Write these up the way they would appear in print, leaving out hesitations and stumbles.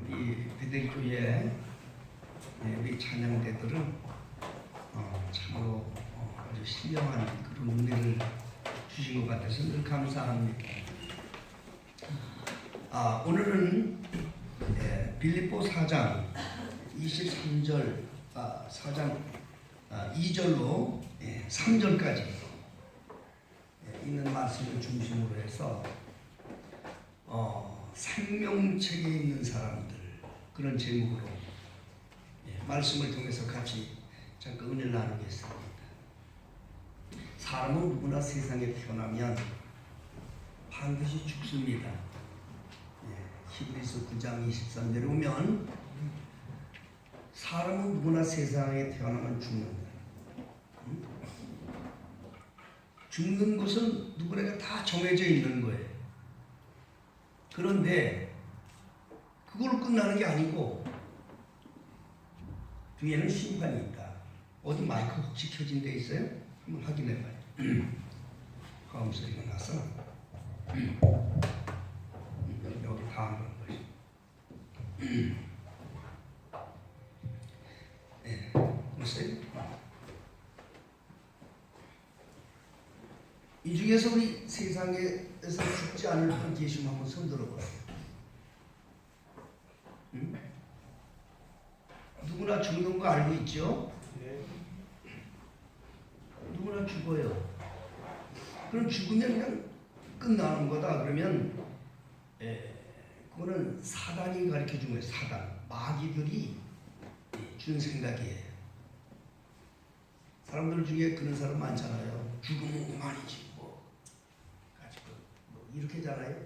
이 베들교회 우리 찬양대들은 참으로 아주 신령한 그런 은혜를 주신 것 같아서 늘 감사합니다. 오늘은 빌립보 4장 23절 4장 2절로 3절까지 있는 말씀을 중심으로 해서 생명책에 있는 사람들, 그런 제목으로 말씀을 통해서 같이 잠깐 은혜를 나누겠습니다. 사람은 누구나 세상에 태어나면 반드시 죽습니다. 히브리서 9장 23절에 보면 사람은 누구나 세상에 태어나면 죽는다. 죽는 것은 누구나 다 정해져 있는 거예요. 그런데 그걸로 끝나는 게 아니고 뒤에는 심판이 있다. 어디 마이크 혹시 켜진 데 있어요? 한번 확인해 봐요. 화음 소리가 나서 여기 다 한 번 거지. 보세요. 이 중에서 우리 세상에서 죽지 않을 분 계시면 한번 손 들어보세요. 누구나 죽는 거 알고 있죠? 누구나 죽어요. 그럼 죽으면 그냥 끝나는 거다. 그러면 그거는 사단이 가르쳐 준 거예요. 사단, 마귀들이 준 생각이에요. 사람들 중에 그런 사람 많잖아요. 죽으면 그만이지 이렇게잖아요.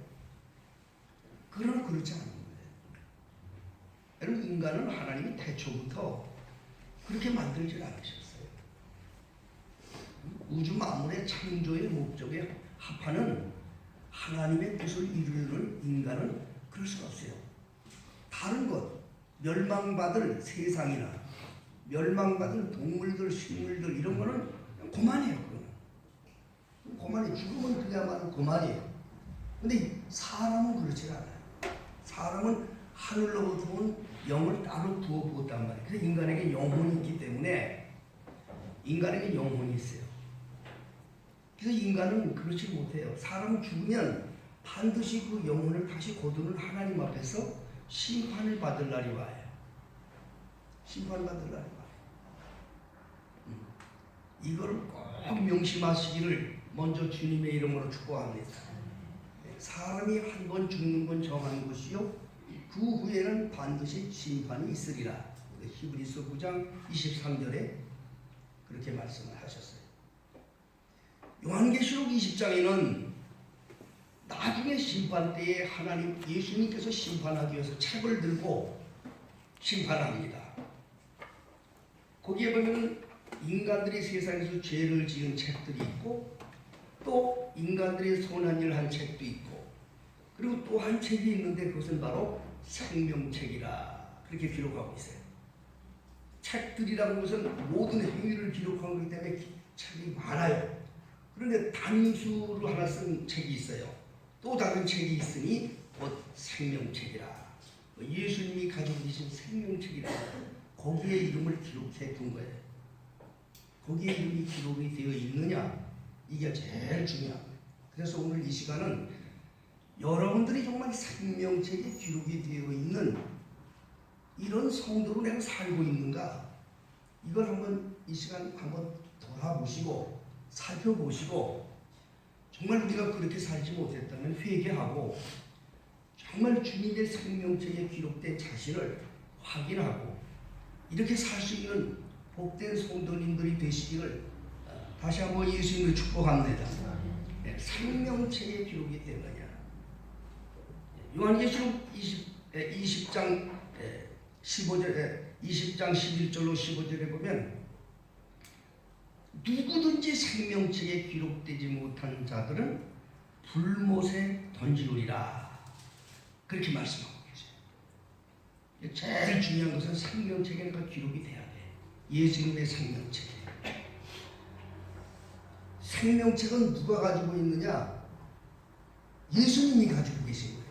그러나 그렇지 않은 거예요. 여러분, 인간은 하나님이 태초부터 그렇게 만들지 않으셨어요. 우주 만물의 창조의 목적에 합하는 하나님의 뜻을 이루는 인간은 그럴 수가 없어요. 다른 것, 멸망받을 세상이나 멸망받을 동물들, 식물들 이런 거는 그만이에요. 그만이에요. 죽으면 그야말로 그만이에요. 근데 사람은 그렇지 않아요. 사람은 하늘로부터 온 영을 따로 부어부었단 말이에요. 그래서 인간에게 영혼이 있기 때문에 인간에게 영혼이 있어요. 그래서 인간은 그렇지 못해요. 사람은 죽으면 반드시 그 영혼을 다시 거두는 하나님 앞에서 심판을 받을 날이 와요. 심판을 받을 날이 와요. 이걸 꼭 명심하시기를 먼저 주님의 이름으로 축복합니다. 사람이 한 번 죽는 건 정한 것이요 그 후에는 반드시 심판이 있으리라. 히브리서 9장 23절에 그렇게 말씀을 하셨어요. 요한계시록 20장에는 나중에 심판 때에 하나님 예수님께서 심판하기 위해서 책을 들고 심판합니다. 거기에 보면 인간들이 세상에서 죄를 지은 책들이 있고 또 인간들이 선한 일을 한 책도 있고 그리고 또 한 책이 있는데 그것은 바로 생명책이라 그렇게 기록하고 있어요. 책들이라는 것은 모든 행위를 기록한 거기 때문에 책이 많아요. 그런데 단수로 하나 쓴 책이 있어요. 또 다른 책이 있으니 곧 생명책이라. 예수님이 가지고 계신 생명책이라 거기에 이름을 기록해 둔 거예요. 거기에 이름이 기록이 되어 있느냐, 이게 제일 중요한 거예요. 그래서 오늘 이 시간은 여러분들이 정말 생명책에 기록이 되어 있는 이런 성도로 내가 살고 있는가, 이걸 한번 이 시간 한번 돌아보시고 살펴보시고 정말 우리가 그렇게 살지 못했다면 회개하고 정말 주님의 생명책에 기록된 자신을 확인하고 이렇게 살 수 있는 복된 성도님들이 되시기를 다시 한번 예수님을 축복합니다. 생명책에 기록이 된 거냐. 요한계시록 20장 11절로 15절에 보면 누구든지 생명책에 기록되지 못한 자들은 불못에 던지우리라. 그렇게 말씀하고 계세요. 제일 중요한 것은 생명책에 기록이 돼야 돼. 예수님의 생명책에. 생명책은 누가 가지고 있느냐? 예수님이 가지고 계신 거예요.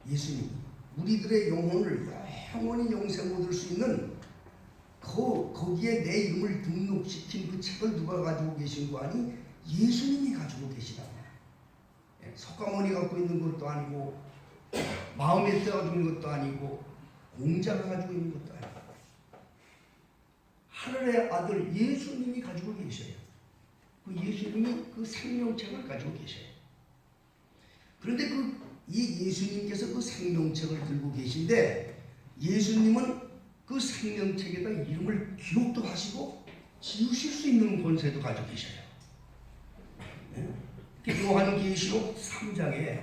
예수님. 우리들의 영혼을 영원히 영생 얻을 수 있는 거기에 내 이름을 등록시킨 그 책을 누가 가지고 계신 거 아니? 예수님이 가지고 계시다. 석가모니 갖고 있는 것도 아니고 마음에 떠가지고 있는 것도 아니고 공자가 가지고 있는 것도 아니고 하늘의 아들 예수님이 가지고 계셔요. 그 예수님이 그 생명책을 가지고 계셔요. 그런데 이 예수님께서 그 생명책을 들고 계신데 예수님은 그 생명책에다 이름을 기록도 하시고 지우실 수 있는 권세도 가지고 계셔요. 요한계시록 3장에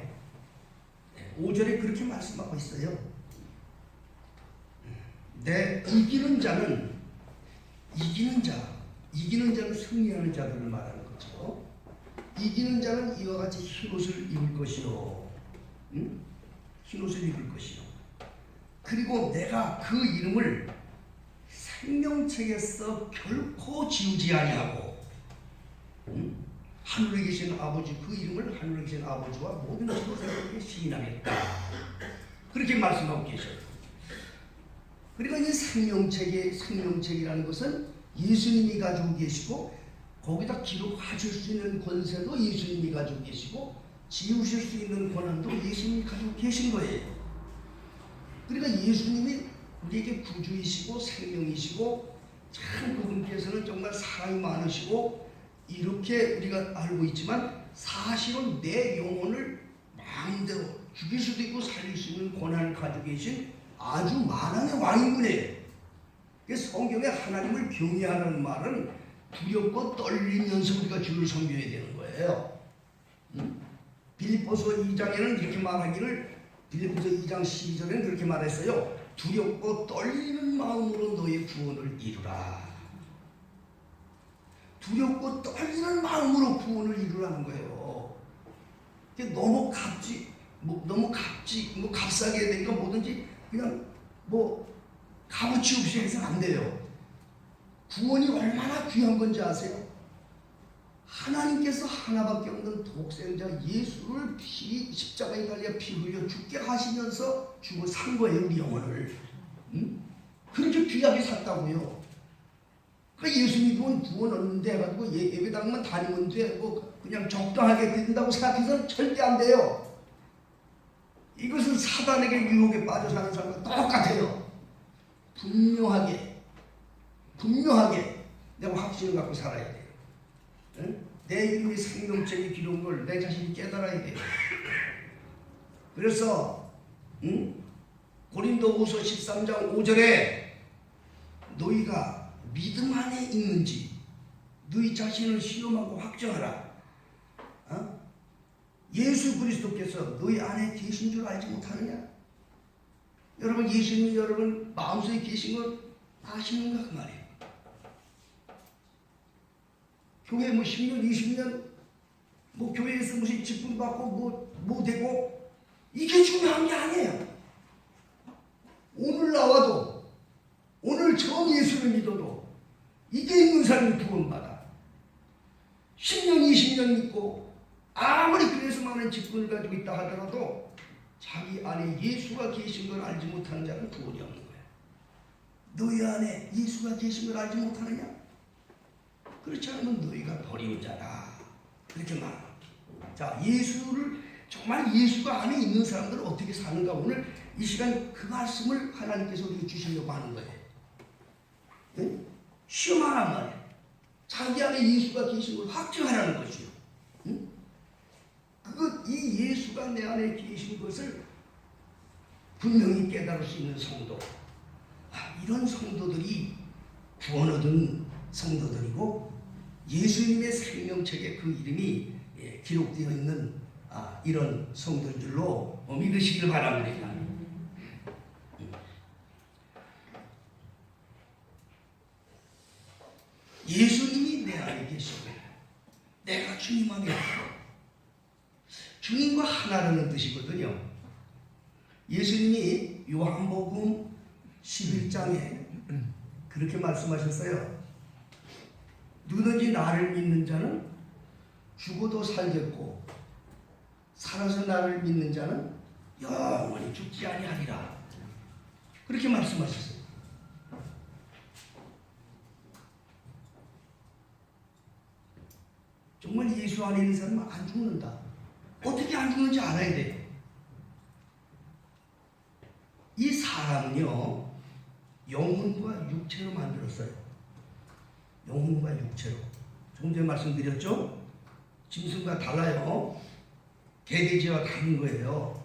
5절에 그렇게 말씀하고 있어요. 내 이기는 자는 승리하는 자들을 말하는 거죠. 이기는 자는 이와 같이 흰옷을 입을 것이요. 흰옷을 입을 것이요. 그리고 내가 그 이름을 생명책에서 결코 지우지 아니하고 하늘에 계신 아버지 그 이름을 하늘에 계신 아버지와 모든 지도자들에게 시인하겠다. 그렇게 말씀하고 계셔요. 그리고 이 생명책이라는 것은 예수님이 가지고 계시고 거기다 기록하실 수 있는 권세도 예수님이 가지고 계시고 지우실 수 있는 권한도 예수님이 가지고 계신 거예요. 그러니까 예수님이 우리에게 구주이시고 생명이시고 참 그분께서는 정말 사랑이 많으시고 이렇게 우리가 알고 있지만 사실은 내 영혼을 마음대로 죽일 수도 있고 살릴 수 있는 권한을 가지고 계신 아주 만왕의 왕인 분이에요. 성경에 하나님을 경외하는 말은 두렵고 떨리면서 우리가 주를 섬겨야 되는 거예요. 빌립보서 2장에는 이렇게 말하기를 빌립보서 2장 12절에는 그렇게 말했어요. 두렵고 떨리는 마음으로 너의 구원을 이루라. 두렵고 떨리는 마음으로 구원을 이루라는 거예요. 너무 값싸게 되니까 뭐든지 그냥 값어치 없이 해서는 안 돼요. 구원이 얼마나 귀한 건지 아세요? 하나님께서 하나밖에 없는 독생자 예수를 십자가에 달려 피 흘려 죽게 하시면서 주고 산 거예요, 우리 영혼을. 그렇게 귀하게 샀다고요. 예수님은 구원 얻는데 해가지고 예배당만 다니면 돼, 그냥 적당하게 된다고 생각해서는 절대 안 돼요. 이것은 사단에게 유혹에 빠져 사는 사람과 똑같아요. 분명하게 내가 확신을 갖고 살아야 돼요. 내 이름이 생명책에 기록한 걸 내 자신이 깨달아야 돼요. 그래서 고린도후서 13장 5절에 너희가 믿음 안에 있는지 너희 자신을 시험하고 확정하라. 예수 그리스도께서 너희 안에 계신 줄 알지 못하느냐? 여러분 예수님이 여러분 마음속에 계신 걸 아시는가 그 말이에요. 교회 10년 20년 교회에서 무슨 직분 받고 뭐 되고 이게 중요한 게 아니에요. 오늘 나와도 오늘 처음 예수를 믿어도 이게 있는 사람이 구원받아. 10년 20년 믿고 아무리 그래서 많은 직분을 가지고 있다 하더라도 자기 안에 예수가 계신 걸 알지 못하는 자는 구원이 없는 거야. 너희 안에 예수가 계신 걸 알지 못하느냐? 그렇지 않으면 너희가 버린 자라. 그렇게 말합니다. 자, 정말 예수가 안에 있는 사람들은 어떻게 사는가 오늘 이 시간 그 말씀을 하나님께서 우리에게 주시려고 하는 거예요. 네? 시험하란 말이에요. 자기 안에 예수가 계신 걸 확증하라는 것이요. 응? 이 예수가 내 안에 계신 것을 분명히 깨달을 수 있는 성도. 이런 성도들이 구원 얻은 성도들이고 예수님의 생명책에 그 이름이 기록되어 있는 이런 성도인 줄로 믿으시길 바랍니다. 예수님이 내 안에 계시고 내가 주님 안에 있고 주님과 하나라는 뜻이거든요. 예수님이 요한복음 11장에 그렇게 말씀하셨어요. 누구든지 나를 믿는 자는 죽어도 살겠고 살아서 나를 믿는 자는 영원히 죽지 아니하리라. 그렇게 말씀하셨어요. 정말 예수 안에 있는 사람은 안 죽는다. 어떻게 안 죽는지 알아야 돼요. 이 사람은요, 영혼과 육체로 만들었어요. 영혼과 육체로. 조금 전에 말씀드렸죠? 짐승과 달라요. 개돼지와 다른 거예요.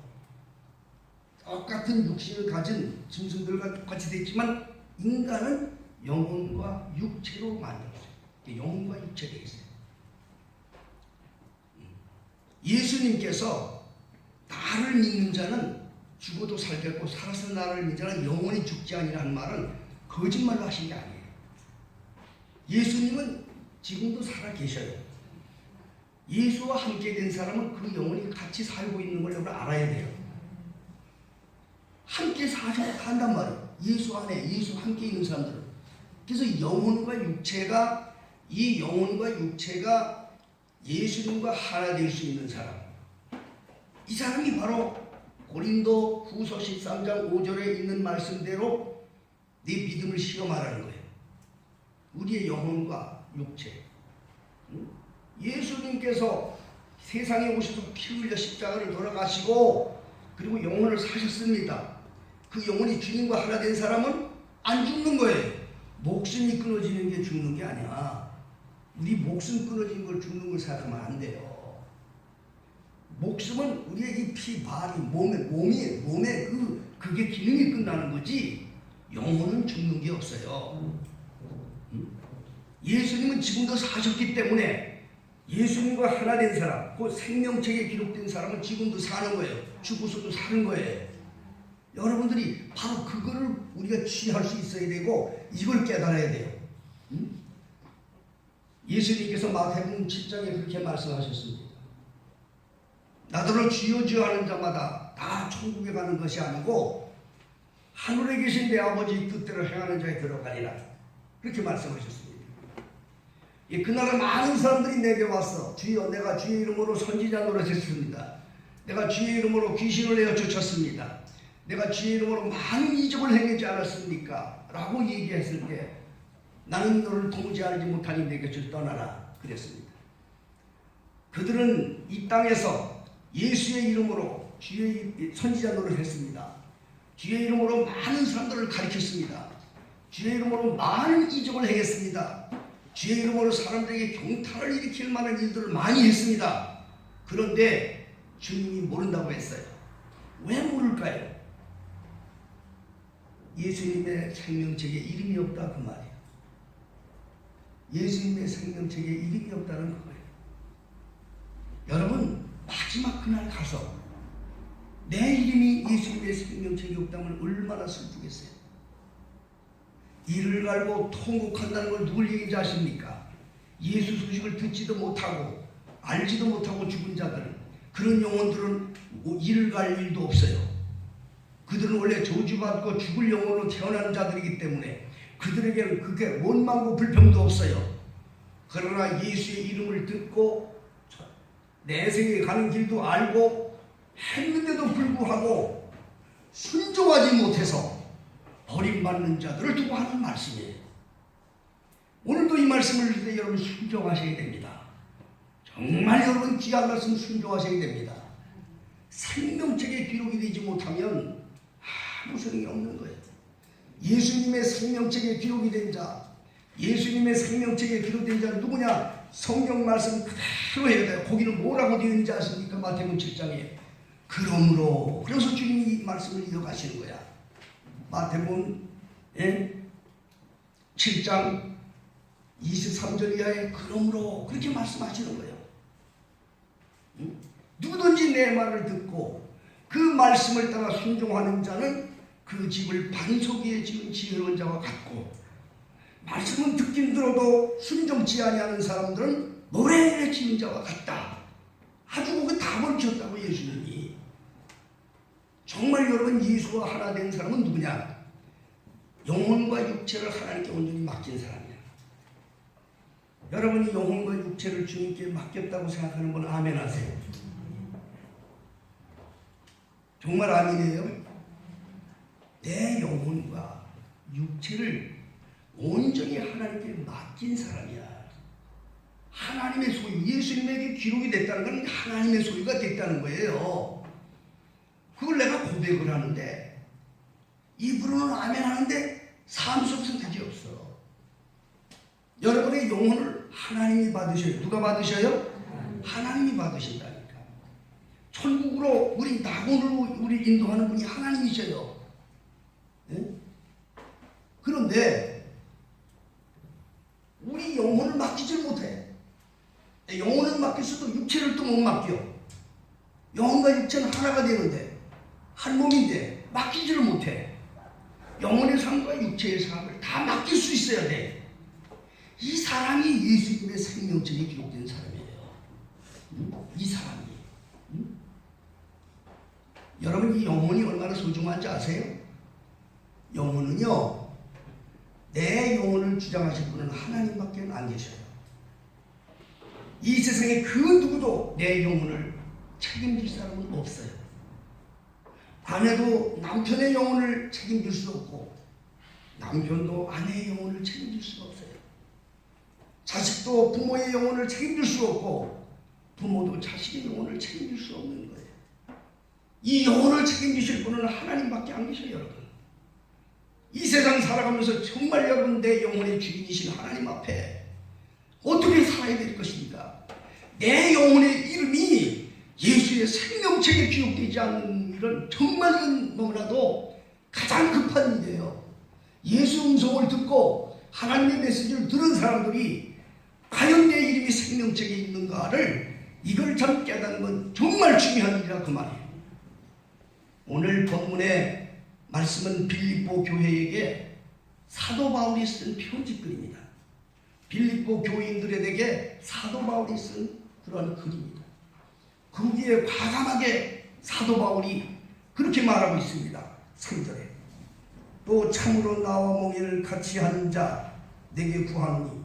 똑같은 육신을 가진 짐승들과 똑같이 됐지만 인간은 영혼과 육체로 만들었어요. 영혼과 육체가 있어요. 예수님께서 나를 믿는 자는 죽어도 살겠고 살아서 나를 믿는 자는 영원히 죽지 아니라는 말은 거짓말로 하신 게 아니에요. 예수님은 지금도 살아 계셔요. 예수와 함께 된 사람은 그 영혼이 같이 살고 있는 걸 여러분 알아야 돼요. 함께 산단 말이에요. 예수 안에, 예수와 함께 있는 사람들은. 그래서 영혼과 육체가, 이 영혼과 육체가 예수님과 하나 될 수 있는 사람, 이 사람이 바로 고린도 후서 13장 5절에 있는 말씀대로 네 믿음을 시험하라는 거예요. 우리의 영혼과 육체. 예수님께서 세상에 오셔서 피 흘려 십자가를 돌아가시고 그리고 영혼을 사셨습니다. 그 영혼이 주님과 하나 된 사람은 안 죽는 거예요. 목숨이 끊어지는 게 죽는 게 아니야. 우리 목숨 끊어진 걸 죽는 걸 생각하면 안 돼요. 목숨은 우리의 이 피, 발이, 몸에 그게 기능이 끝나는 거지, 영혼은 죽는 게 없어요. 예수님은 지금도 사셨기 때문에 예수님과 하나 된 사람, 그 생명책에 기록된 사람은 지금도 사는 거예요. 죽어서도 사는 거예요. 여러분들이 바로 그거를 우리가 취할 수 있어야 되고 이걸 깨달아야 돼요. 예수님께서 마태복음 7장에 그렇게 말씀하셨습니다. 나더러 주여 주여 하는 자마다 다 천국에 가는 것이 아니고 하늘에 계신 내 아버지 뜻대로 행하는 자에 들어가리라. 그렇게 말씀하셨습니다. 그날에 많은 사람들이 내게 왔어. 주여, 내가 주의 이름으로 선지자 노릇했습니다. 내가 주의 이름으로 귀신을 내어 쫓았습니다. 내가 주의 이름으로 많은 이적을 행하지 않았습니까? 라고 얘기했을 때 나는 너를 도무지 알지 못하니 내 곁을 떠나라 그랬습니다. 그들은 이 땅에서 예수의 이름으로 주의 선지자 노릇을 했습니다. 주의 이름으로 많은 사람들을 가르쳤습니다. 주의 이름으로 많은 이적을 행했습니다. 주의 이름으로 사람들에게 경탄을 일으킬 만한 일들을 많이 했습니다. 그런데 주님이 모른다고 했어요. 왜 모를까요? 예수님의 생명책에 이름이 없다 그 말이에요. 예수님의 생명책에 이름이 없다는 거예요. 여러분, 마지막 그날 가서 내 이름이 예수님의 생명책에 없다면 얼마나 슬프겠어요. 이를 갈고 통곡한다는 걸 누굴 얘기인지 아십니까? 예수 소식을 듣지도 못하고 알지도 못하고 죽은 자들, 그런 영혼들은 이를 갈 일도 없어요. 그들은 원래 저주받고 죽을 영혼으로 태어나는 자들이기 때문에 그들에게는 그게 원망고 불평도 없어요. 그러나 예수의 이름을 듣고 내생에 가는 길도 알고 했는데도 불구하고 순종하지 못해서 버림받는 자들을 두고 하는 말씀이에요. 오늘도 이 말씀을 들을 때 여러분 순종하셔야 됩니다. 정말 여러분 귀한 말씀 순종하셔야 됩니다. 생명책에 기록이 되지 못하면 아무 소용이 없는 거예요. 예수님의 생명책에 기록이 된 자, 예수님의 생명책에 기록된 자 누구냐? 성경 말씀 그대로 해야 돼요. 거기는 뭐라고 되어 있는지 아십니까? 마태복음 7장에. 그러므로, 그래서 주님이 이 말씀을 이어가시는 거야. 마태복음 7장 23절 이하에 그러므로 그렇게 말씀하시는 거예요. 누구든지 내 말을 듣고 그 말씀을 따라 순종하는 자는 그 집을 반석 위에 지은 지혜로운 자와 같고, 말씀은 듣긴 들어도 순종치 아니하는 사람들은 모래에 지은 자와 같다. 아주 그 답을 주셨다고 예수님이. 정말 여러분 예수와 하나 된 사람은 누구냐? 영혼과 육체를 하나님께 온전히 맡긴 사람이야. 여러분이 영혼과 육체를 주님께 맡겼다고 생각하는 분 아멘 하세요. 정말 아니에요? 내 영혼과 육체를 온전히 하나님께 맡긴 사람이야. 하나님의 소유, 예수님에게 기록이 됐다는 건 하나님의 소유가 됐다는 거예요. 그걸 내가 고백을 하는데 입으로는 아멘 하는데 삶 속에서 그게 없어. 여러분의 영혼을 하나님이 받으셔요. 누가 받으셔요? 하나님이 받으신다니까. 천국으로 우리 낙원으로 우리 인도하는 분이 하나님이셔요. 네? 그런데 우리 영혼을 맡기질 못해. 영혼을 맡겼어도 육체를 또 못 맡겨. 영혼과 육체는 하나가 되는데 한 몸인데 맡기지를 못해. 영혼의 삶과 육체의 삶을 다 맡길 수 있어야 돼. 이 사람이 예수님의 생명책에 기록된 사람이에요. 이 사람이. 여러분 이 영혼이 얼마나 소중한지 아세요? 영혼은요, 내 영혼을 주장하실 분은 하나님밖에 안 계셔요. 이 세상에 그 누구도 내 영혼을 책임질 사람은 없어요. 아내도 남편의 영혼을 책임질 수 없고 남편도 아내의 영혼을 책임질 수 없어요. 자식도 부모의 영혼을 책임질 수 없고 부모도 자식의 영혼을 책임질 수 없는 거예요. 이 영혼을 책임지실 분은 하나님밖에 안 계셔요. 여러분, 이 세상 살아가면서 정말 여러분 내 영혼의 주인이신 하나님 앞에 어떻게 살아야 될 것입니까? 내 영혼의 이름이 예수의 생명책에 기록되지 않는 일은 정말 너무나도 가장 급한 일이에요. 예수 음성을 듣고 하나님의 메시지를 들은 사람들이 과연 내 이름이 생명책에 있는가를 이걸 참 깨닫는 건 정말 중요한 일이라 그 말이에요. 오늘 본문의 말씀은 빌립보 교회에게 사도 바울이 쓴 편지글입니다. 빌립보 교인들에게 사도 바울이 쓴 그런 글입니다. 거기에 과감하게 사도 바울이 그렇게 말하고 있습니다. 3절에 또 참으로 나와 몽일을 같이 하는 자 내게 구하노니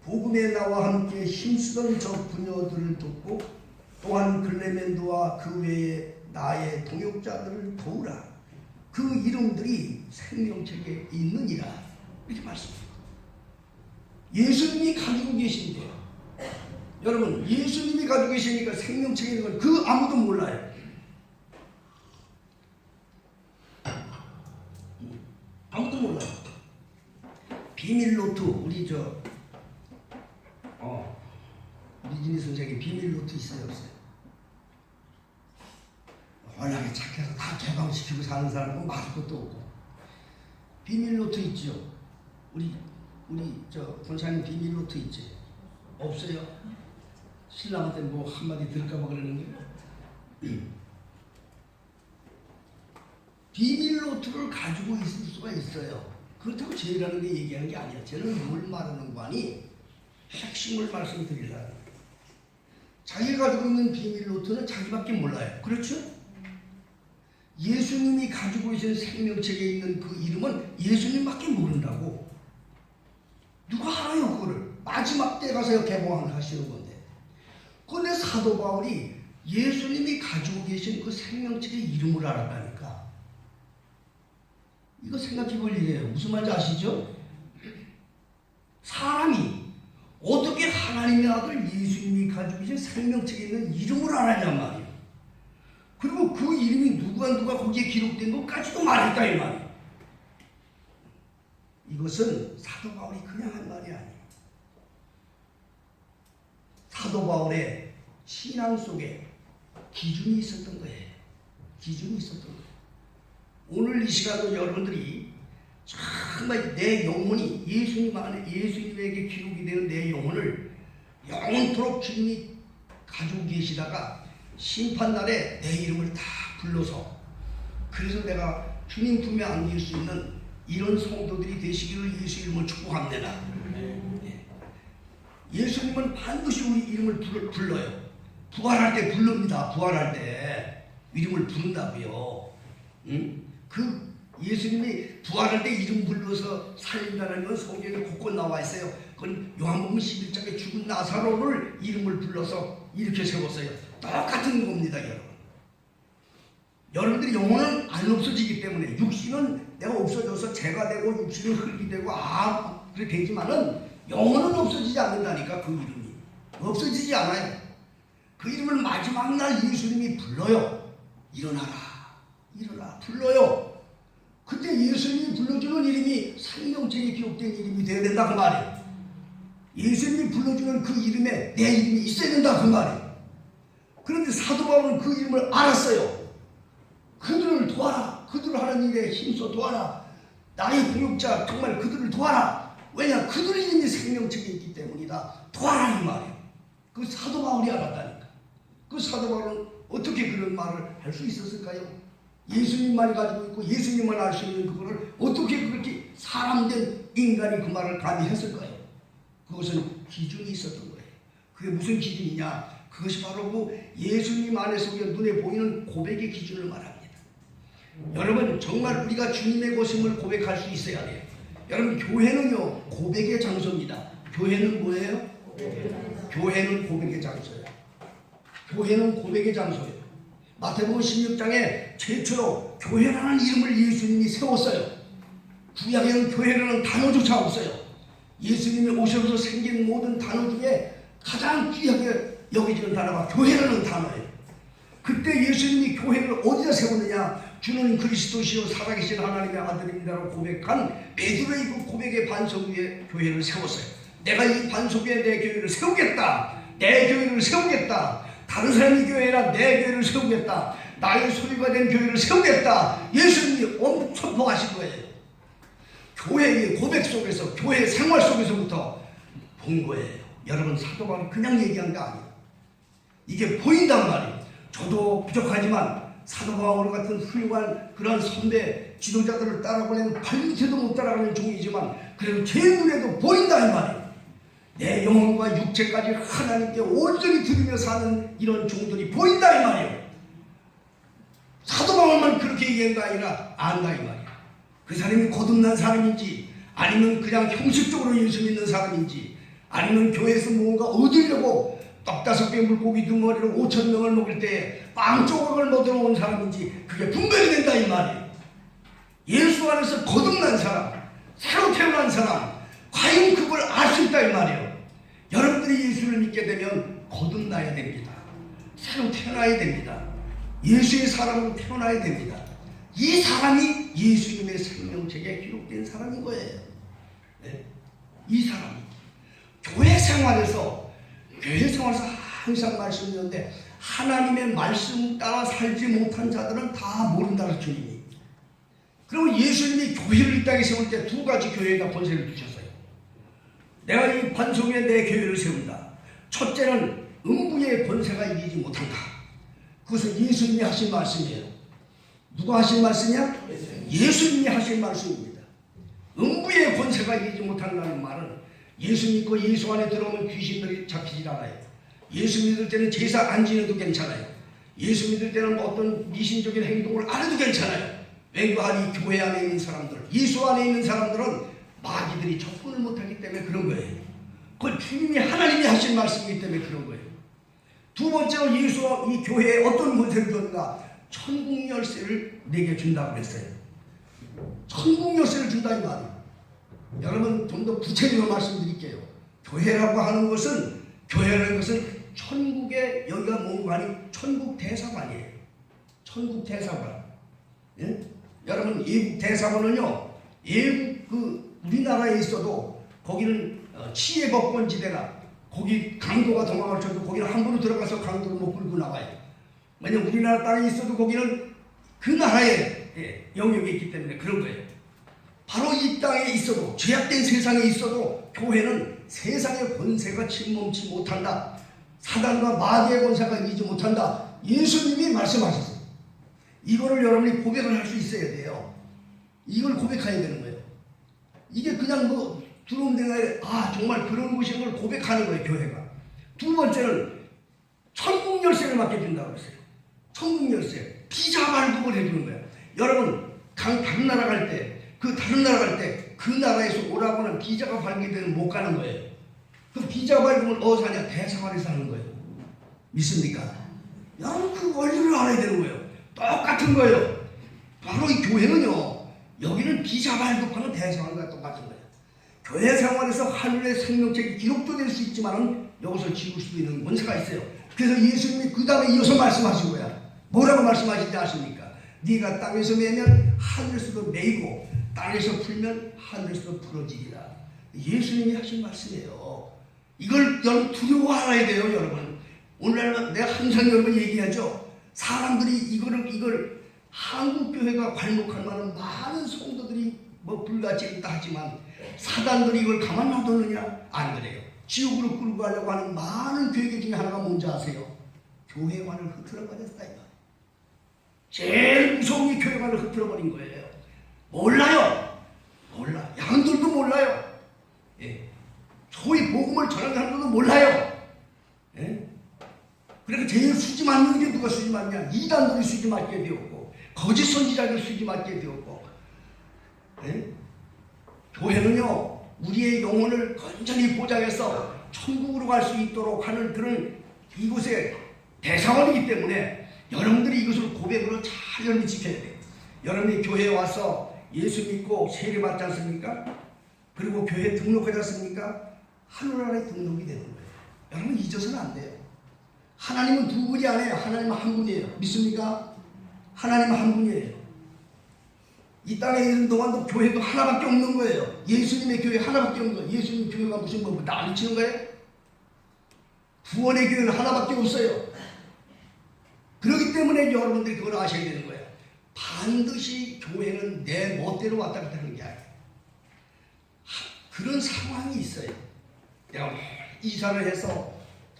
복음에 나와 함께 힘쓰던 저 부녀들을 돕고 또한 글레멘도와 그 외에 나의 동역자들을 도우라. 그 이름들이 생명책에 있느니라. 이렇게 말씀합니다. 예수님이 가지고 계신데요. 여러분, 예수님이 가지고 계시니까 생명책에 있는 건 그 아무도 몰라요. 아무도 몰라요. 비밀노트, 우리 미진이 선생님 비밀노트 있어요, 없어요? 워낙에 착해서 다 개방시키고 사는 사람은 말할 것도 없고. 비밀노트 있죠? 우리 권사님 비밀노트 있지? 없어요? 신랑한테 뭐 한마디 들을까봐 그러는 게. 비밀노트를 가지고 있을 수가 있어요. 그렇다고 제라는 게 얘기하는 게 아니야. 쟤는 뭘 말하는 거 아니? 핵심을 말씀드리려고. 자기가 가지고 있는 비밀노트는 자기밖에 몰라요. 그렇죠? 예수님이 가지고 계신 생명책에 있는 그 이름은 예수님밖에 모른다고. 누가 알아요 그거를? 마지막 때 가서 개봉하시는 건데. 그런데 사도 바울이 예수님이 가지고 계신 그 생명책의 이름을 알았다니까. 이거 생각해 볼 일이에요. 무슨 말인지 아시죠? 사람이 어떻게 하나님의 아들 예수님이 가지고 계신 생명책에 있는 이름을 알았냔 말이에요. 그리고 그 이름이 누가 거기에 기록된 것까지도 말했다 이 말이에요. 이것은 사도 바울이 그냥 한 말이 아니에요. 사도 바울의 신앙 속에 기준이 있었던 거예요. 기준이 있었던 거예요. 오늘 이 시간도 여러분들이 정말 내 영혼이 예수님에게 기록이 되는 내 영혼을 영원토록 주님이 가지고 계시다가 심판날에 내 이름을 다 불러서, 그래서 내가 주님 품에 안길 수 있는 이런 성도들이 되시기를 예수 이름을 축복합니다. 예수님은 반드시 우리 이름을 불러요. 부활할 때 부릅니다. 부활할 때 이름을 부른다고요. 그 예수님이 부활할 때 이름 불러서 살린다는 건 성경에 곳곳 나와 있어요. 그건 요한복음 11장에 죽은 나사로를 이름을 불러서 이렇게 세웠어요. 똑같은 겁니다, 여러분. 여러분들이 영혼은 안 없어지기 때문에 육신은 내가 없어져서 재가 되고 육신은 흙이 되고 그렇게 되지만은 영혼은 없어지지 않는다니까. 그 이름이 없어지지 않아요. 그 이름을 마지막 날 예수님이 불러요. 일어나라, 일어나 불러요. 근데 예수님이 불러주는 이름이 생명책에 기록된 이름이 되어야 된다 그 말이에요. 예수님이 불러주는 그 이름에 내 이름이 있어야 된다 그 말이에요. 그런데 사도 바울은 그 이름을 알았어요. 그들을 도와라. 그들을 하는 일에 힘써 도와라. 나의 공역자 정말 그들을 도와라. 왜냐? 그들 이름이 생명책에 있기 때문이다. 도와라 이 말이에요. 그 사도 바울이 알았다니까. 그 사도 바울은 어떻게 그런 말을 할 수 있었을까요? 예수님만 가지고 있고 예수님만 알 수 있는 그거를 어떻게 그렇게 사람된 인간이 그 말을 감히 했을까요? 그것은 기준이 있었던 거예요. 그게 무슨 기준이냐? 그것이 바로 그 예수님 안에서 눈에 보이는 고백의 기준을 말합니다. 여러분 정말 우리가 주님의 것임을 고백할 수 있어야 돼요. 여러분 교회는요 고백의 장소입니다. 교회는 뭐예요? 교회는 고백의 장소예요. 교회는 고백의 장소예요. 마태복음 16장에 최초로 교회라는 이름을 예수님이 세웠어요. 구약에는 교회라는 단어조차 없어요. 예수님이 오셔서 생긴 모든 단어 중에 가장 귀하게 여기지는 단어가 교회라는 단어예요. 그때 예수님이 교회를 어디다 세웠느냐? 주는 그리스도시요 살아계신 하나님의 아들입니다라고 고백한 베드로의 그 고백의 반석 위에 교회를 세웠어요. 내가 이 반석 위에 내 교회를 세우겠다. 내 교회를 세우겠다. 다른 사람의 교회라 내 교회를 세우겠다. 나의 소유가 된 교회를 세우겠다. 예수님이 엄청 선포하신 거예요. 교회의 고백 속에서 교회 생활 속에서부터 본 거예요. 여러분 사도 바울이 그냥 얘기한 게 아니에요. 이게 보인단 말이에요. 저도 부족하지만 사도 바울 같은 훌륭한 그런 선배 지도자들을 따라보내는 발밑에도 못 따라가는 종이지만 그래도 제 눈에도 보인다 이 말이에요. 내 영혼과 육체까지 하나님께 온전히 드리며 사는 이런 종들이 보인다 이 말이에요. 사도 바울만 그렇게 얘기한 게 아니라 안다 이 말이에요. 그 사람이 거듭난 사람인지 아니면 그냥 형식적으로 예수 믿는 사람인지 아니면 교회에서 뭔가 얻으려고 떡 5개 물고기 2마리로 5,000명을 먹을 때 빵 조각을 먹으러 온 사람인지 그게 분별이 된다 이 말이에요. 예수 안에서 거듭난 사람, 새로 태어난 사람, 과연 그걸 알 수 있다 이 말이에요. 여러분들이 예수를 믿게 되면 거듭나야 됩니다. 새로 태어나야 됩니다. 예수의 사람으로 태어나야 됩니다. 이 사람이 예수님의 생명책에 기록된 사람인 거예요. 네? 이 사람이 교회 생활에서 항상 말씀드렸는데 하나님의 말씀 따라 살지 못한 자들은 다 모른다는 주님이. 그리고 예수님이 교회를 이 땅에 세울 때 2가지 교회에다 권세를 주셨어요. 내가 이 반석 위에 내 교회를 세운다. 첫째는 음부의 권세가 이기지 못한다. 그것은 예수님이 하신 말씀이에요. 누가 하신 말씀이야? 예수님이 하신 말씀입니다. 음부의 권세가 이기지 못한다는 말은 예수 믿고 예수 안에 들어오면 귀신들이 잡히질 않아요. 예수 믿을 때는 제사 안 지내도 괜찮아요. 예수 믿을 때는 어떤 미신적인 행동을 안 해도 괜찮아요. 왠가 이 교회 안에 있는 사람들, 예수 안에 있는 사람들은 마귀들이 접근을 못하기 때문에 그런 거예요. 그건 주님이 하나님이 하신 말씀이기 때문에 그런 거예요. 두 번째로 이 교회에 어떤 권세를 줬는가? 천국 열쇠를 내게 준다고 했어요. 천국 열쇠를 준다 이 말이에요. 여러분 좀 더 구체적으로 말씀드릴게요. 교회라고 하는 것은 천국의 여기가 뭔가 천국 대사관이에요. 천국 대사관. 예? 여러분 외국 대사관은요 외국 우리나라에 있어도 거기는 치해법권지대나 거기 강도가 도망을 쳐도 거기는 함부로 들어가서 강도를 못 끌고 나와요. 왜냐면 우리나라 땅에 있어도 거기는 그 나라의 영역이 있기 때문에 그런 거예요. 바로 이 땅에 있어도 죄악된 세상에 있어도 교회는 세상의 권세가 침범치 못한다. 사단과 마귀의 권세가 이기지 못한다. 예수님이 말씀하셨어요. 이거를 여러분이 고백을 할 수 있어야 돼요. 이걸 고백해야 되는 거예요. 이게 그냥 들어오는 데가 정말 그런 곳인 걸 고백하는 거예요. 교회가. 두 번째는 천국 열쇠를 맡겨준다고 했어요. 천국 열쇠. 비자 발급을 해주는 거예요. 여러분 다른 나라 갈 때 그 나라에서 오라고 하는 비자가 발급되면 못 가는 거예요. 그 비자 발급을 어디서 하냐? 대사관에서 하는 거예요. 믿습니까? 여러분 그 원리를 알아야 되는 거예요. 똑같은 거예요. 바로 이 교회는요, 여기는 기자 발급하는 대상과 똑같은 거예요. 교회 생활에서 하늘의 생명책이 기록도 될 수 있지만 이것을 지울 수도 있는 권세가 있어요. 그래서 예수님이 그 다음에 이어서 말씀하신 거야. 뭐라고 말씀하신지 아십니까? 네가 땅에서 매면 하늘에서도 매이고 땅에서 풀면 하늘에서도 풀어지리라. 예수님이 하신 말씀이에요. 이걸 여러분 두려워 알아야 돼요, 여러분. 오늘날 내가 항상 여러분 얘기하죠. 사람들이 이걸 한국교회가 괄목할 만한 많은 성도들이 뭐 불같이 있다 하지만 사단들이 이걸 가만 놔뒀느냐? 안 그래요. 지옥으로 끌고 가려고 하는 많은 교회 중에 하나가 뭔지 아세요? 교회관을 흐트러 버렸다 이거. 제일 무서운 게 교회관을 흐트러 버린 거예요. 몰라요. 몰라. 양들도 몰라요. 예. 소위 복음을 전하는 사람들도 몰라요. 예. 그러니까 제일 수지 맞는 게 누가 수지 맞냐? 이단들이 수지 맞게 되었고 거짓 선지자들 수지 맞게 되었고. 예? 교회는요, 우리의 영혼을 건전히 보장해서 천국으로 갈 수 있도록 하는 그런 이곳의 대사원이기 때문에 여러분들이 이것을 고백으로 잘 여러분이 지켜야 돼요. 여러분이 교회에 와서 예수 믿고 세례 받지 않습니까? 그리고 교회에 등록하지 않습니까? 하늘나라에 등록이 되는 거예요. 여러분 잊어서는 안 돼요. 하나님은 두 분이 아니에요. 하나님은 한 분이에요. 믿습니까? 하나님은 한 분이에요. 이 땅에 있는 동안도 교회도 하나밖에 없는 거예요. 예수님의 교회 하나밖에 없는 거예요. 예수님 교회가 무슨 뭐 난리치는 거예요? 구원의 교회는 하나밖에 없어요. 그렇기 때문에 여러분들이 그걸 아셔야 되는 거예요. 반드시 교회는 내 멋대로 왔다 갔다 하는 게 아니에요. 그런 상황이 있어요. 내가 이사를 해서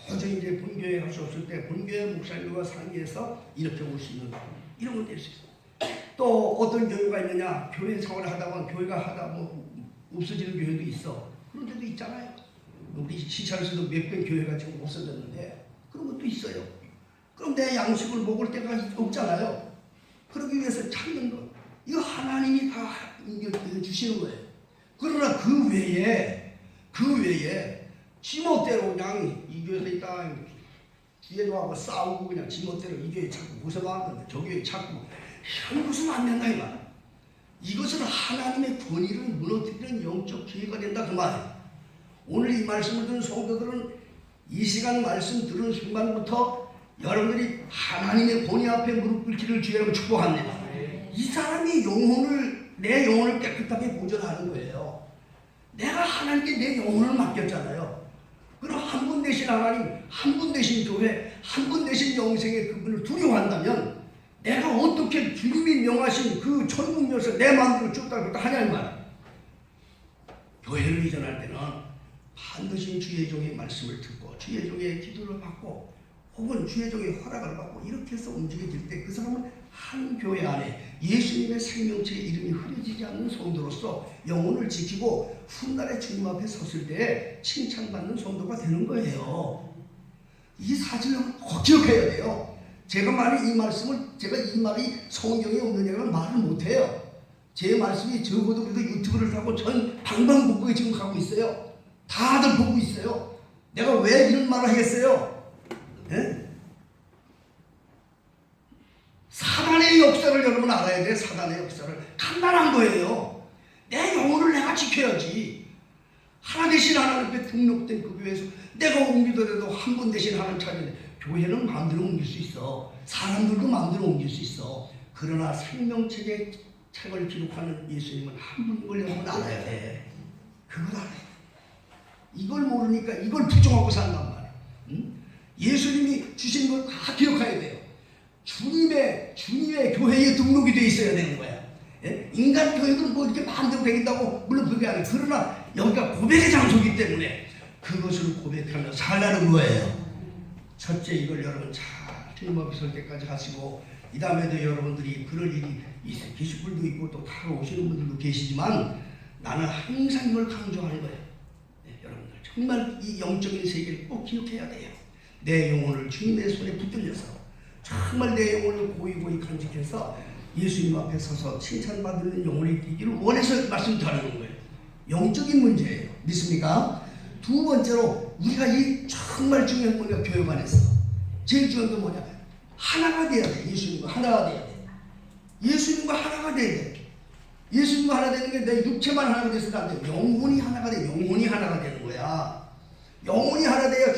도저히 이제 본교회에 갈 수 없을 때 본교회 목사님과 상의해서 이렇게 올 수 있는 이런 건 될 수 있어요. 또 어떤 교회가 있느냐? 교회 생활을 하다 보면 교회가 하다 뭐 없어지는 교회도 있어. 그런 데도 있잖아요. 우리 시찰에서도 몇 번 교회가 지금 없어졌는데 그런 것도 있어요. 그럼 내 양식을 먹을 데가 없잖아요. 그러기 위해서 찾는 것. 이거 하나님이 다 주시는 거예요. 그러나 그 외에 지멋대로 그냥 이 교회에서 있다 뒤에 와서 싸우고 그냥 지멋대로 이 교회 자꾸 모셔놨는데 저 교회 자꾸 이런 것은 안 된다 이 말. 이것은 하나님의 권위를 무너뜨리는 영적 기회가 된다 그 말이에요. 오늘 이 말씀을 듣는 성도들은 이 시간 말씀 들은 순간부터 여러분들이 하나님의 권위 앞에 무릎 꿇기를 주여로 축복합니다. 이 사람이 내 영혼을 깨끗하게 보존하는 거예요. 내가 하나님께 내 영혼을 맡겼잖아요. 그럼 한 분 되신 하나님, 한 분 되신 교회, 한 분 되신 영생의 그분을 두려워한다면 내가 어떻게 주님이 명하신 그 천국 열쇠 내 마음대로 쭉 하냐 이 말. 교회를 이전할 때는 반드시 주의 종의 말씀을 듣고 주의 종의 기도를 받고 혹은 주의 종의 허락을 받고 이렇게 해서 움직여질 때 그 사람은 한 교회 안에 예수님의 생명체의 이름이 흐려지지 않는 성도로서 영혼을 지키고 훗날에 주님 앞에 섰을 때 칭찬받는 성도가 되는 거예요. 이 사실을 꼭 기억해야 돼요. 제가 이 말이 성경에 없느냐면 말을 못해요. 제 말씀이 적어도 그래도 유튜브를 타고 전 방방곡곡에 지금 가고 있어요. 다들 보고 있어요. 내가 왜 이런 말을 하겠어요? 네? 사단의 역사를 여러분 알아야 돼. 사단의 역사를. 간단한 거예요. 내 영혼을 내가 지켜야지. 하나 대신 하나님께 등록된 그 교회에서 내가 옮기더라도 한 분 대신 하나님 찾는 교회는 마음대로 옮길 수 있어. 사람들도 마음대로 옮길 수 있어. 그러나 생명책의 책을 기록하는 예수님은 한 분인 걸 여러분 알아야 돼. 그걸 알아야 돼. 이걸 모르니까 이걸 부정하고 산단 말이야. 응? 예수님이 주신 걸 다 기억해야 돼요. 주님의 교회에 등록이 돼 있어야 되는 거야. 예? 인간 교회도 뭐 이렇게 마음대로 되겠다고 물론 그게 아니에요. 그러나 여기가 고백의 장소이기 때문에 그것을 고백하며 살라는 거예요. 첫째 이걸 여러분 잘 주님 앞에 설 때까지 하시고 이 다음에도 여러분들이 그럴 일이 계실 분도 있고 또 타러 오시는 분들도 계시지만 나는 항상 이걸 강조하는 거예요. 네, 여러분들 정말 이 영적인 세계를 꼭 기억해야 돼요. 내 영혼을 주님의 손에 붙들려서 정말 내 영혼을 고이 간직해서 예수님 앞에 서서 칭찬받는 영혼이 되기를 원해서 말씀드리는 거예요. 영적인 문제예요. 믿습니까? 두 번째로 우리가 이 정말 중요한 거가 교회 안에서 제일 중요한 건 뭐냐? 하나가 돼야 돼. 예수님과 하나가 돼야 돼. 예수님과 하나가 돼야 돼. 예수님과 하나 되는 게 내 육체만 하나가 돼서는 안 돼. 영혼이 하나가 돼. 영혼이 하나가 되는 거야. 영혼이 하나 돼야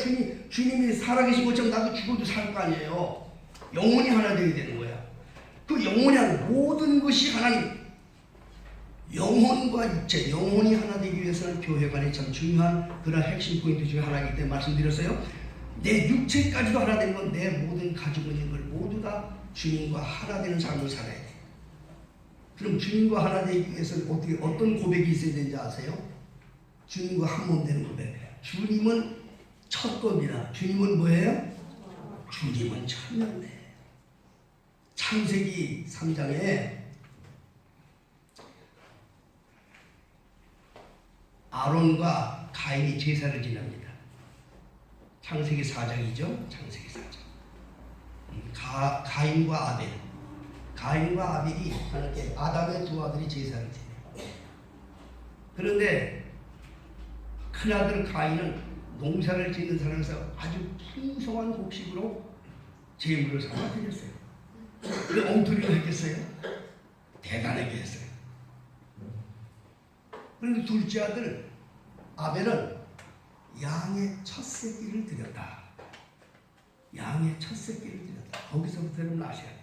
주님이 살아계신 것처럼 나도 죽어도 살 거 아니에요. 영혼이 하나 되어야 되는 거야. 그 영혼이 하나, 모든 것이 하나님. 영혼과 육체, 영혼이 하나 되기 위해서는 교회관이 참 중요한 그런 핵심 포인트 중에 하나이기 때문에 말씀드렸어요. 내 육체까지도 하나 되는 건 내 모든 가지고 있는 걸 모두 다 주님과 하나 되는 삶을 살아야 돼. 그럼 주님과 하나 되기 위해서 어떤 고백이 있어야 되는지 아세요? 주님과 한 몸 되는 고백. 주님은 첫 겁니다. 주님은 뭐예요? 주님은 천년대. 창세기 3장에 아론과 가인이 제사를 지냅니다. 창세기 4장이죠. 창세기 4장. 가인과 아벨. 가인과 아벨이 하나님께 아담의 두 아들이 제사를 지내요. 그런데 큰아들 가인은 농사를 짓는 사람에서 아주 풍성한 곡식으로 제물을 삼아 드렸어요. 그 엉터리로 했겠어요? 대단하게 했어요. 그런데 둘째 아들 아벨은 양의 첫 새끼를 드렸다. 양의 첫 새끼를 드렸다. 거기서부터 여러분 아셔야 돼.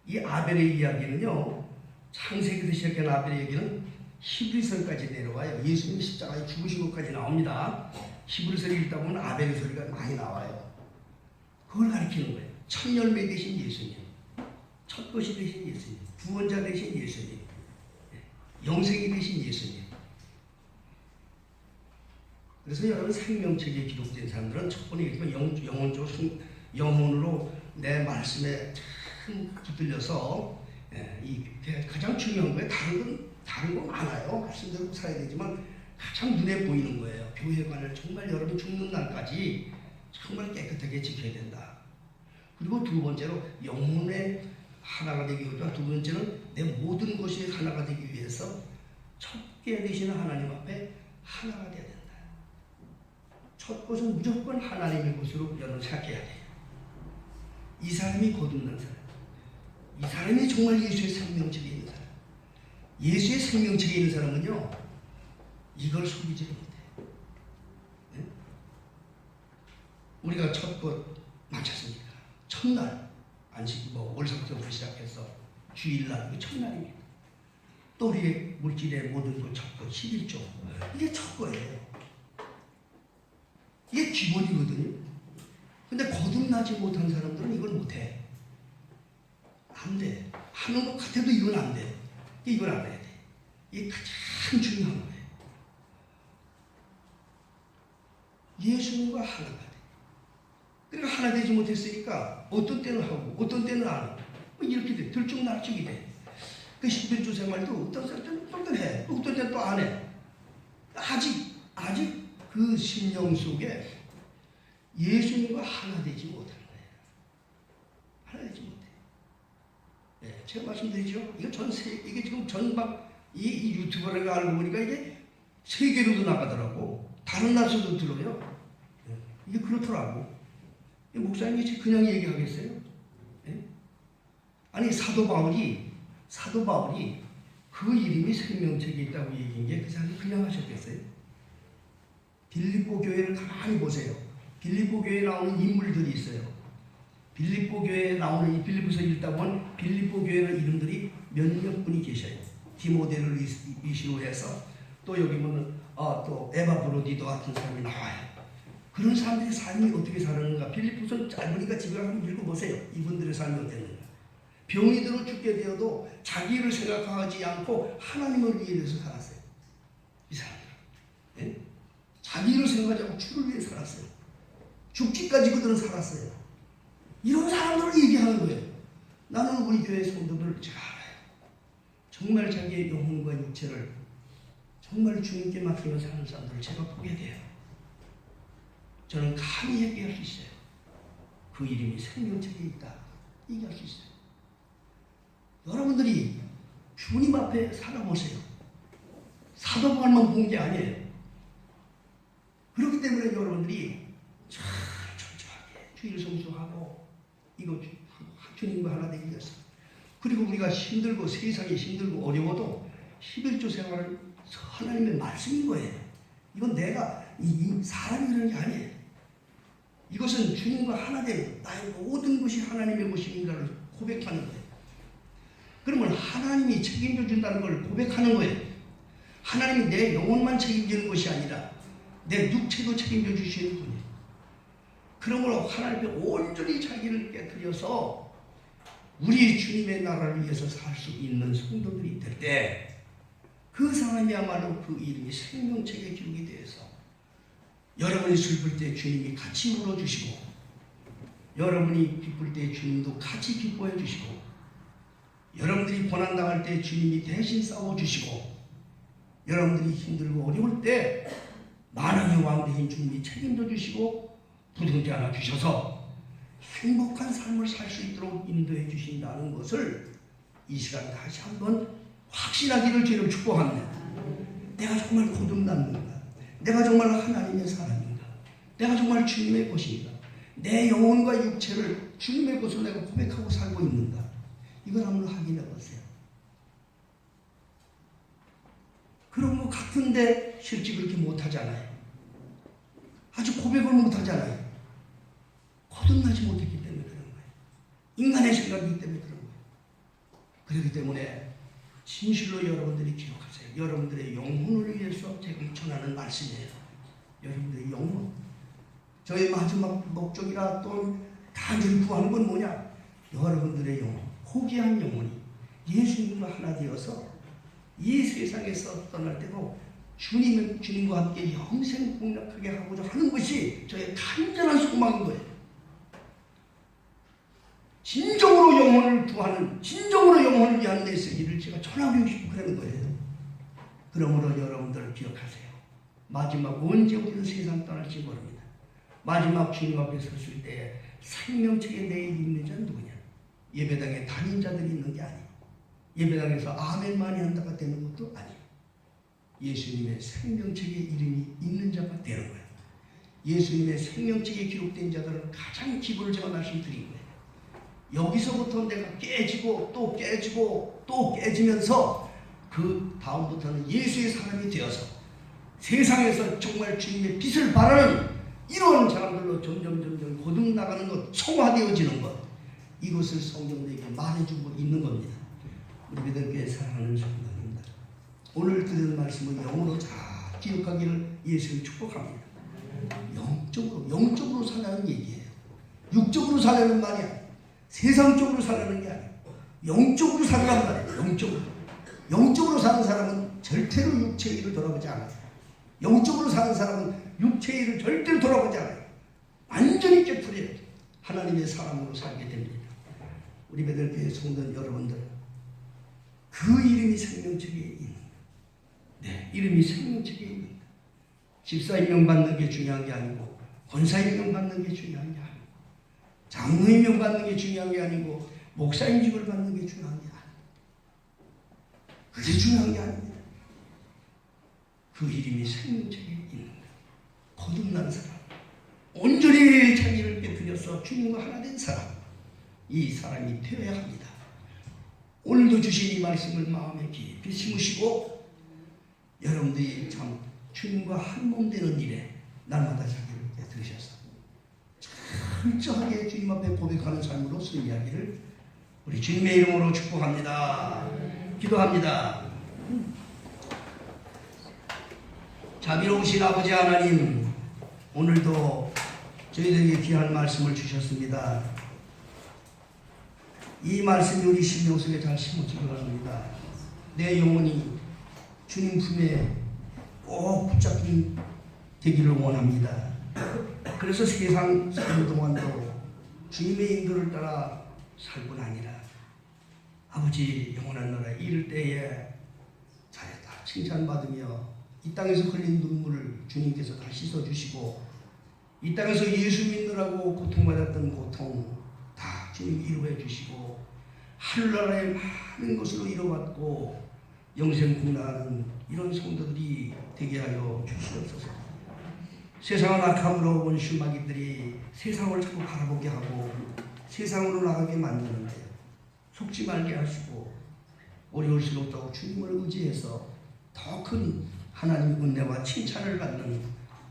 이 아벨의 이야기는요, 창세기부터 시작한 아벨의 얘기는 히브리서까지 내려와요. 예수님이 십자가에 죽으신 것까지 나옵니다. 히브리서를 읽다 보면 아벨의 소리가 많이 나와요. 그걸 가리키는 거예요. 첫 열매 되신 예수님, 첫 것이 되신 예수님, 구원자 되신 예수님, 영생이 되신 예수님. 그래서 여러분 생명책에 기록된 사람들은 첫 번째 얘기지만 영혼으로 내 말씀에 참 붙들려서 이 가장 중요한 거예요. 다른 거 많아요. 말씀대로 살아야 되지만 가장 눈에 보이는 거예요. 교회관을 정말 여러분 죽는 날까지 정말 깨끗하게 지켜야 된다. 그리고 두 번째로 영혼의 하나가 되기 위해서, 두 번째는 내 모든 것이 하나가 되기 위해서 첫째 되시는 하나님 앞에 하나가 되어야 된다. 첫 것은 무조건 하나님의 것으로 여러분 생각해야 돼요. 이 사람이 거듭난 사람, 이 사람이 정말 예수의 생명책에 있는 사람. 예수의 생명책에 있는 사람은요, 이걸 속이지 못해. 네? 우리가 첫 것 마쳤습니까? 첫날 안식, 월서부터 시작해서 주일날, 그 첫날입니다. 또 우리의 물질의 모든 것 첫 것, 11조. 이게 첫 거예요. 이게 기본이거든요. 근데 거듭나지 못한 사람들은 이걸 못해. 안 돼. 하는 것 같아도 이건 안 돼. 이걸 알아야 돼. 이게 가장 중요한 거예요. 예수님과 하나가 돼. 그러니까 하나 되지 못했으니까 어떤 때는 하고 어떤 때는 안 하고 이렇게 돼. 들쭉날쭉이 돼. 그 11조 생활도 어떤 때는 해. 또 어떤 때는 또 안 해. 아직 그 심령 속에 예수님과 하나 되지 못하는 거예요. 하나 되지 못해. 네, 제가 말씀드리죠. 이게 이게 지금 이 유튜버를 알고 보니까 이게 세계로도 나가더라고. 다른 나라에서도 들어요. 네, 이게 그렇더라고. 목사님이 그냥 얘기하겠어요? 네? 아니 사도 바울이 그 이름이 생명책에 있다고 얘기한 게 그 사람이 그냥 하셨겠어요? 빌립보 교회를 가만히 보세요. 빌립보 교회에 나오는 인물들이 있어요. 빌립보 교회에 나오는 이 빌립보서 읽다 보면 빌립보 교회의 이름들이 몇몇 분이 계셔요. 디모데를 이시로 해서 또 여기 보면 또 에바브로디도 같은 사람이 나와요. 그런 사람들의 삶이 어떻게 살았는가? 빌립보서는 짧으니까 집에 가서 읽어보세요. 이분들의 삶이 어땠는가? 병이 들어 죽게 되어도 자기를 생각하지 않고 하나님을 위해서 살았어요. 이 사람들. 네? 자기를 생각하지 않고 주를 위해 살았어요. 죽기까지 그들은 살았어요. 이런 사람들을 얘기하는 거예요. 나는 우리 교회 성도들을 잘 알아요. 정말 자기의 영혼과 육체를 정말 주님께 맡기며 사는 사람들을 제가 보게 돼요. 저는 감히 얘기할 수 있어요. 그 이름이 생명책에 있다. 얘기할 수 있어요. 여러분들이 주님 앞에 살아보세요. 사도 바울만 본 게 아니에요. 그렇기 때문에 여러분들이 잘 철저하게 주일 성수하고 이거 주님과 하나 되기 위해서 그리고 우리가 힘들고 세상이 힘들고 어려워도 11조 생활은 하나님의 말씀인 거예요. 이건 내가 사람이 그런 게 아니에요. 이것은 주님과 하나 된 나의 모든 것이 하나님의 것인가를 고백하는 거예요. 그러면 하나님이 책임져 준다는 걸 고백하는 거예요. 하나님이 내 영혼만 책임지는 것이 아니라 내 육체도 책임져 주시는 분이에요. 그러므로 하나님께 온전히 자기를 깨뜨려서 우리 주님의 나라를 위해서 살 수 있는 성도들이 될 때 그 사람이야말로 그 이름이 생명책에 기록이 되어서 여러분이 슬플 때 주님이 같이 울어주시고 여러분이 기쁠 때 주님도 같이 기뻐해 주시고 여러분들이 고난당할 때 주님이 대신 싸워주시고 여러분들이 힘들고 어려울 때 만왕의 왕 되신 주님이 책임져 주시고 부둥지 안아 주셔서 행복한 삶을 살 수 있도록 인도해 주신다는 것을 이 시간 다시 한번 확신하기를 주님 축복합니다. 내가 정말 거듭났는가? 내가 정말 하나님의 사람인가? 내가 정말 주님의 것인가? 내 영혼과 육체를 주님의 것으로 내가 고백하고 살고 있는가? 이걸 한번 확인해 보세요. 그런 것 같은데 실제 그렇게 못하잖아요. 아주 고백을 못하잖아요. 거듭나지 못했기 때문에 그런 거예요. 인간의 생각이기 때문에 그런 거예요. 그렇기 때문에 진실로 여러분들이 기억하세요. 여러분들의 영혼을 위해서 제가 전하는 말씀이에요. 여러분들의 영혼. 저의 마지막 목적이라 또 단순히 구하는 건 뭐냐? 여러분들의 영혼, 호기한 영혼이 예수님과 하나 되어서 이 세상에서 떠날 때도 주님과 함께 영생 공략하게 하고자 하는 것이 저의 간절한 소망인 거예요. 진정으로 영혼을 구하는, 진정으로 영혼을 위한 메시지를 제가 전하고 싶고 그러는 거예요. 그러므로 여러분들 기억하세요. 마지막 언제 우리는 세상 떠날지 모릅니다. 마지막 주님 앞에 섰을 때 생명책에 내 이름이 있는 자는 누구냐? 예배당에 다닌 자들이 있는 게 아니에요. 예배당에서 아멘만이 한다가 되는 것도 아니에요. 예수님의 생명책에 이름이 있는 자가 되는 거예요. 예수님의 생명책에 기록된 자들은 가장 기본을 제가 말씀드린 거예요. 여기서부터 내가 깨지고 또 깨지고 또 깨지면서 그 다음부터는 예수의 사람이 되어서 세상에서 정말 주님의 빛을 발하는 이런 사람들로 점점 거듭나가는 것, 성화되어지는 것, 이것을 성경에게 말해주고 있는 겁니다. 우리 믿음교회 사랑하는 성도입니다. 오늘 들은 말씀을 영으로 잘 기억하기를 예수님 축복합니다. 영적으로 살라는 얘기예요. 육적으로 살라는 말이 아니에요. 세상적으로 살라는 게 아니에요. 영적으로 살라는 말이에요. 영적으로 사는 사람은 절대로 육체의 일을 돌아보지 않아요. 영적으로 사는 사람은 육체의 일을 절대로 돌아보지 않아요. 완전히 깨트려요. 하나님의 사람으로 살게 됩니다. 우리 베들교회 성도 여러분들, 그 이름이 생명책에 있는, 네, 이름이 생명책에 있는, 집사 임명 받는 게 중요한 게 아니고, 권사 임명 받는 게 중요한 게 아니고, 장로 임명 받는 게 중요한 게 아니고, 목사 임직을 받는 게 중요한 게 아니고, 그게 중요한 게 아닙니다. 그 이름이 생명책에 있는 것, 거듭난 사람, 온전히 자기를 깨뜨려서 주님과 하나 된 사람, 이 사람이 되어야 합니다. 오늘도 주신 이 말씀을 마음에 깊이 심으시고 여러분들이 참 주님과 한 몸 되는 일에 날마다 자기를 깨뜨리셔서 철저하게 주님 앞에 고백하는 삶으로 승리하기를 우리 주님의 이름으로 축복합니다. 기도합니다. 자비로우신 아버지 하나님, 오늘도 저희들에게 귀한 말씀을 주셨습니다. 이 말씀이 우리 심령 속에 잘 심어지기 바랍니다. 내 영혼이 주님 품에 꼭 붙잡힌 되기를 원합니다. 그래서 세상 사는 동안도 주님의 인도를 따라 살 뿐 아니라 아버지 영원한 나라에 이를 때에 잘했다 칭찬받으며 이 땅에서 흘린 눈물을 주님께서 다 씻어주시고 이 땅에서 예수 믿느라고 고통받았던 고통 다 주님이 이루어 주시고 하늘나라의 많은 것으로 이루어받고 영생국락하는 이런 성도들이 되게 하여 주시옵소서. 세상은 악함으로 원수마귀들이 세상을 자꾸 바라보게 하고 세상으로 나가게 만드는데 죽지 말게 하시고 어려우실 없다고 주님을 의지해서 더 큰 하나님의 은혜와 칭찬을 받는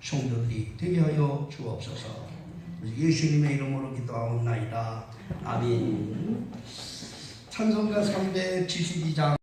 성도들이 되게 하여 주옵소서. 예수님의 이름으로 기도하옵나이다. 아멘. 찬송가 372장